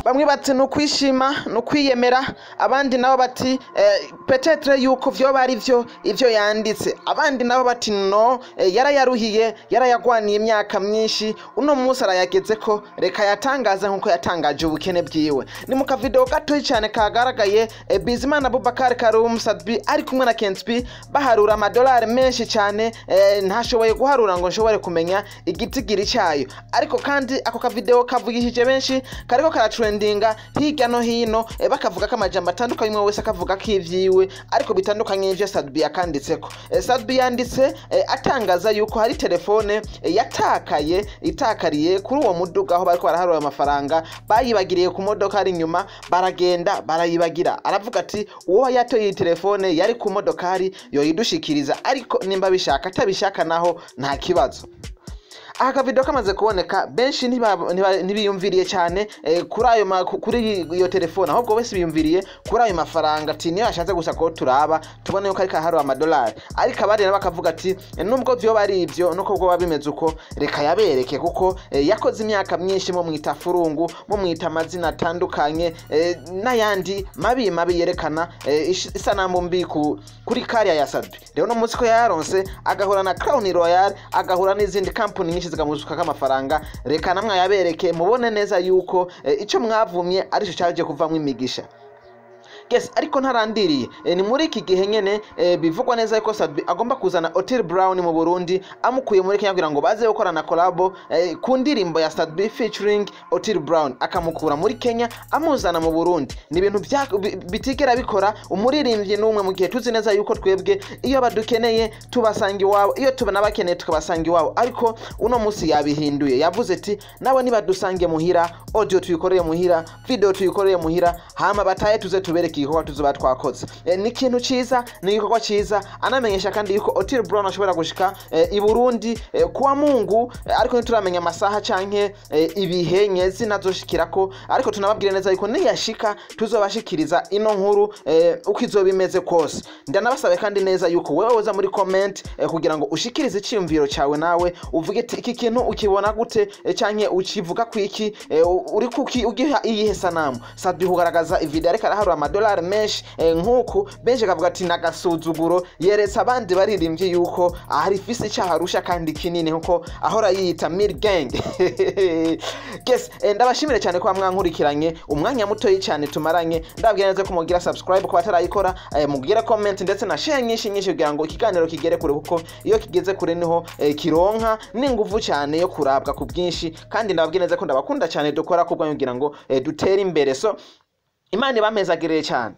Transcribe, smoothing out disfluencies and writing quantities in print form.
bamwe bati nukwishima nukwiyemera abandi nabo bati peut-être yuko vyo bari ivyo yanditse abandi nabo bati no yarayaruhiye yarayagwaniye imyaka myinshi uno munsi arayageze ko reka yatangaza nkuko yatangaje ubukene bwiwe ni mu kavideo gato cyane kagaragaye Bizimana Abubakar Karum Sadbi ari kumwe na Kenspi baharura amadolari menshi cyane ntashoboye guharura ngo nshobore kumenya igitigiri cyayo ariko kandi ako kavideo kavugishije benshi kariko karatrendinga hirya no hino bakavuga ko amajambo atandukanye wese akavuga ko ivyiwe ariko bitandukanye ivyo Sadbi yakanditseko Sadbi yanditse atangaza yuko hari telefone itakariye kuri uwo muduga aho bariko baraharura amafaranga bayibagiriye ku modoka ari inyuma baragenda barayibagira aravuga ati uwo yatoye iyi telefone yari ku modokari yoyidushikiriza ariko nimba bishaka atabishaka naho nta kibazo aha kavideo kamaze kuboneka benshi ntibiyumviriye cyane kuri iyo telefone ahubwo bose biyumviriye kuri ayo mafaranga ati niyo yashatse gusa ko turaba tubone yuko ariko aharura amadolari ariko abandi nabo bakavuga ati nubwo vyo bari ivyo nuko bwo babimeze uko reka yabereke kuko yakoze imyaka myinshi mu mwita furungu mu mwita amazina atandukanye n'ayandi mabi yerekana isanamu mbi kuri kariya ya Sadbi rero no munsi ko yaronse agahura na Crown Royal agahura n'izindi company nyinshi zigamuzuka k'amafaranga reka namwe yabereke mubone neza yuko ico mwavumye arico cyaje kuvamwe imigisha yes ariko ntarandiriye ni muri iki gihe nyene bivugwa neza yuko Sadbi agomba kuzana Otile Brown mu Burundi amukuye muri Kenya kugira ngo baze gukorana collabo ku ndirimbo ya Sadbi featuring Otile Brown akamukura muri Kenya amuzana mu Burundi ni ibintu bitigera bikora umuririmbyi n'umwe mu gihe tuzi neza yuko twebwe iyo badukeneye tubasanga iwabo iyo tubana bakeneye tukabasanga iwabo ariko uno musi yabihinduye yavuze ati nabo nibadusange muhira audio tuyikoreye muhira video tuyikoreye muhira hama bataye tuze tubereke igikorwa tuzoba twakoze ni ikintu ciza ni igikorwa ciza anamenyesha kandi yuko Otile Brown ashobora gushika i Burundi kuwa Mungu ariko ntituramenya amasaha canke ibihe nyezi nazoshikirako ariko tunababwire neza yuko niyashika tuzobashikiriza ino nkuru uko izobimeze kose ndanabasabe kandi neza yuko wewe uza muri comment kugira ngo ushikirize iciyumviro cawe nawe uvuge ati iki kintu ukibona gute canke ukivuga kwiki uri kuki ugiha iyihe sanamu Sadbi hugaragaza ivideo ariko araharura amadolari menshi nkuko benshi kavuga ati nagasuzuguro yeretse abandi baririmbye yuko ahari fisi cyaharusha kandi kinini nkuko ahora yita Mil Gang yes ndabashimire cyane kwa mwankurikiranye umwanya muto cyane tumaranye ndabwira neza ko mugira subscribe ko batarayikora mugira comment ndetse na share nyinshi kugira ngo ikiganiro kigere kure kuko iyo kigeze kure niho kironka n'inguvu cyane yo kurabwa ku bwinshi kandi ndababwira neza ko ndabakunda cyane dukora kubwo kugira ngo dutere imbere so Imana ibamezagirire cyane